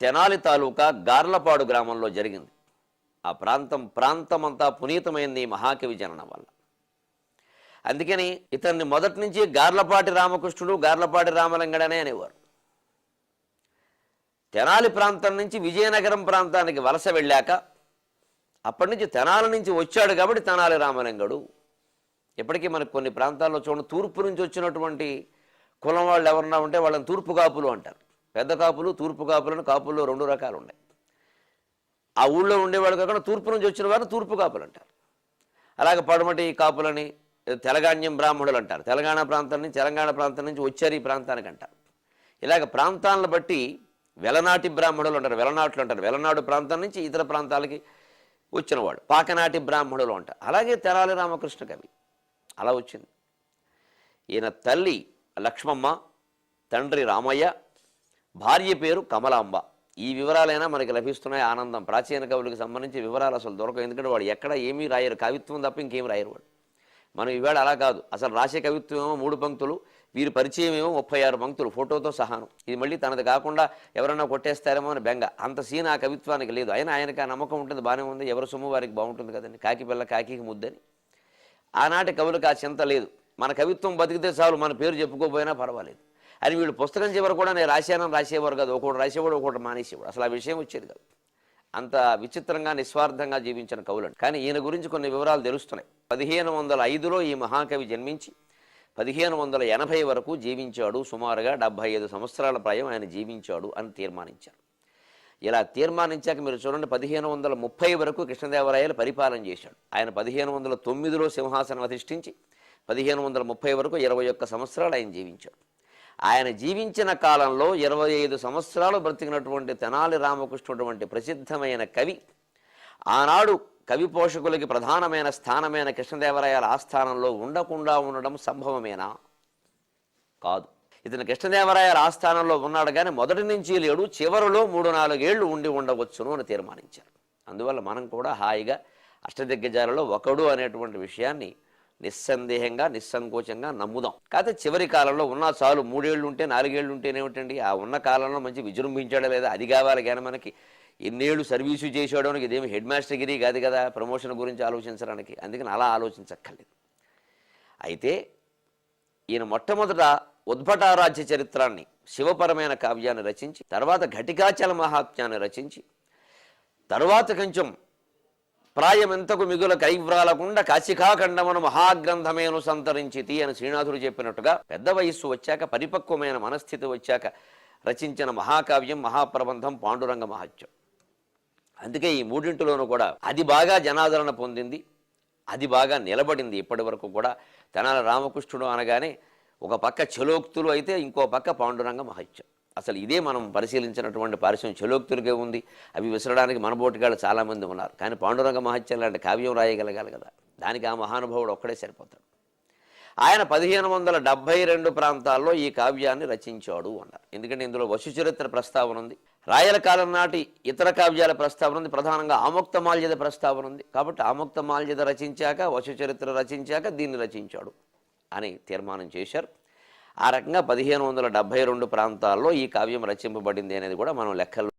తెనాలి తాలూకా గార్లపాడు గ్రామంలో జరిగింది. ఆ ప్రాంతమంతా పునీతమైంది ఈ మహాకవి జననం వల్ల. అందుకని ఇతన్ని మొదటి నుంచి గార్లపాటి రామకృష్ణుడు, గార్లపాటి రామలింగడనే అనేవారు. తెనాలి ప్రాంతం నుంచి విజయనగరం ప్రాంతానికి వలస వెళ్ళాక అప్పటి నుంచి తెనాలి నుంచి వచ్చాడు కాబట్టి తెనాలి రామలింగడు. ఇప్పటికీ మనకు కొన్ని ప్రాంతాల్లో చూడండి, తూర్పు నుంచి వచ్చినటువంటి కులం వాళ్ళు ఎవరన్నా ఉంటే వాళ్ళని తూర్పు కాపులు అంటారు. పెద్ద కాపులు, తూర్పు కాపులను, కాపుల్లో 2 రకాలు ఉన్నాయి. ఆ ఊళ్ళో ఉండేవాళ్ళు కాకుండా తూర్పు నుంచి వచ్చిన వారు తూర్పు కాపులు అంటారు. అలాగే పడమటి కాపులని తెలంగాణ్యం బ్రాహ్మణులు అంటారు. తెలంగాణ ప్రాంతం నుంచి వచ్చారు ఈ ప్రాంతానికి అంటారు. ఇలాగ ప్రాంతాలను బట్టి వెలనాటి బ్రాహ్మణులు అంటారు, వెలనాట్లు అంటారు. వెలనాడు ప్రాంతం నుంచి ఇతర ప్రాంతాలకి వచ్చినవాడు పాకనాటి బ్రాహ్మణులు అంటారు. అలాగే తెనాలి రామకృష్ణ కవి అలా వచ్చింది. ఈయన తల్లి లక్ష్మమ్మ, తండ్రి రామయ్య, భార్య పేరు కమలాంబ. ఈ వివరాలైనా మనకి లభిస్తున్నాయి. ఆనందం. ప్రాచీన కవులకు సంబంధించి వివరాలు అసలు దొరకవు. ఎందుకంటే వాడు ఎక్కడ ఏమీ రాయరు, కవిత్వం తప్ప ఇంకేం రాయరు వాడు. మనం ఈవేళ అలా కాదు. అసలు రాసే కవిత్వం ఏమో 3 పంక్తులు, వీరి పరిచయం ఏమో 36 పంక్తులు ఫోటోతో సహాను. ఇది మళ్ళీ తనది కాకుండా ఎవరైనా కొట్టేస్తారేమో అని బెంగ. అంత సీన్ ఆ కవిత్వానికి లేదు. అయినా ఆయనకి ఆ నమ్మకం ఉంటుంది, బాగానే ఉంది. ఎవరి సొమ్ము వారికి బాగుంటుంది కదండి. కాకి పిల్ల కాకికి ముద్దని. ఆనాటి కవులకు ఆ చింత లేదు. మన కవిత్వం బతికితే చాలు, మన పేరు చెప్పుకోపోయినా పర్వాలేదు అని వీళ్ళు పుస్తకం చివరి కూడా నేను రాశానని రాసేవారు కాదు. ఒకటి రాసేవాడు, ఒకటి మానేసేవాడు. అసలు ఆ విషయం వచ్చేది కాదు. అంత విచిత్రంగా నిస్వార్థంగా జీవించిన కవులను. కానీ ఈయన గురించి కొన్ని వివరాలు తెలుస్తున్నాయి. 1505లో ఈ మహాకవి జన్మించి 1580 వరకు జీవించాడు. సుమారుగా 75 సంవత్సరాల ప్రాయం ఆయన జీవించాడు అని తీర్మానించారు. ఇలా తీర్మానించాక మీరు చూడండి, 1530 వరకు కృష్ణదేవరాయలు పరిపాలన చేశాడు. ఆయన 1509లో సింహాసనం అధిష్ఠించి 1530 వరకు 21 సంవత్సరాలు ఆయన జీవించాడు. ఆయన జీవించిన కాలంలో 25 సంవత్సరాలు బ్రతికినటువంటి తెనాలి రామకృష్ణుడు వంటి ప్రసిద్ధమైన కవి ఆనాడు కవి పోషకులకి ప్రధానమైన స్థానమైన కృష్ణదేవరాయల ఆస్థానంలో ఉండకుండా ఉండడం సంభవమేనా? కాదు. ఇతను కృష్ణదేవరాయల ఆస్థానంలో ఉన్నాడు కానీ మొదటి నుంచి లేడు, చివరిలో 3-4 ఏళ్లు ఉండి ఉండవచ్చును అని తీర్మానించారు. అందువల్ల మనం కూడా హాయిగా అష్టదిగ్గజాలలో ఒకడు అనేటువంటి విషయాన్ని నిస్సందేహంగా నిస్సంకోచంగా నమ్ముదాం. కాకపోతే చివరి కాలంలో ఉన్నా చాలు, 3 ఏళ్ళు ఉంటే 4 ఏళ్ళు ఉంటేనేమిటండి, ఆ ఉన్న కాలంలో మంచి విజృంభించాడా లేదా అది కావాలి. కానీ మనకి ఎన్నేళ్ళు సర్వీసు చేసేయడానికి ఇదేమి హెడ్ మాస్టర్ గిరి కాదు కదా ప్రమోషన్ గురించి ఆలోచించడానికి. అందుకని అలా ఆలోచించక్కర్లేదు. అయితే ఈయన మొట్టమొదట ఉద్భటారాజ్య చరిత్రాన్ని, శివపరమైన కావ్యాన్ని రచించి, తర్వాత ఘటికాచల మహాత్మ్యాన్ని రచించి, తరువాత కొంచెం ప్రాయమెంతకు మిగుల కైవ్రాలకుండా కాశికాఖండమును మహాగ్రంథమేను సంతరించితి అని శ్రీనాథుడు చెప్పినట్టుగా పెద్ద వయస్సు వచ్చాక, పరిపక్వమైన మనస్థితి వచ్చాక రచించిన మహాకావ్యం, మహాప్రబంధం పాండురంగ మహత్యం. అందుకే ఈ 3 కూడా అది బాగా జనాదరణ పొందింది, అది బాగా నిలబడింది. ఇప్పటి వరకు కూడా తెనాలి రామకృష్ణుడు అనగానే ఒక పక్క చలోక్తులు అయితే ఇంకో పక్క పాండురంగ మహత్యం. అసలు ఇదే మనం పరిశీలించినటువంటి పారిశ్యం. చలోక్తులకే ఉంది, అవి విసరడానికి మనబోటిగాళ్ళు చాలామంది ఉన్నారు. కానీ పాండురంగ మహత్యం లాంటి కావ్యం రాయగలగాలి కదా, దానికి ఆ మహానుభావుడు ఒక్కడే సరిపోతాడు. ఆయన 1572 ప్రాంతాల్లో ఈ కావ్యాన్ని రచించాడు అన్నారు. ఎందుకంటే ఇందులో వశుచరిత్ర ప్రస్తావన ఉంది, రాయల కాలం నాటి ఇతర కావ్యాల ప్రస్తావన ఉంది, ప్రధానంగా ఆముక్తమాల్యద ప్రస్తావన ఉంది. కాబట్టి ఆముక్తమాల్యద రచించాక, వశుచరిత్ర రచించాక దీన్ని రచించాడు అని తీర్మానం చేశారు. ఆ రకంగా 1572 ప్రాంతాల్లో ఈ కావ్యం రచింపబడింది అనేది కూడా మనం లెక్కల్లో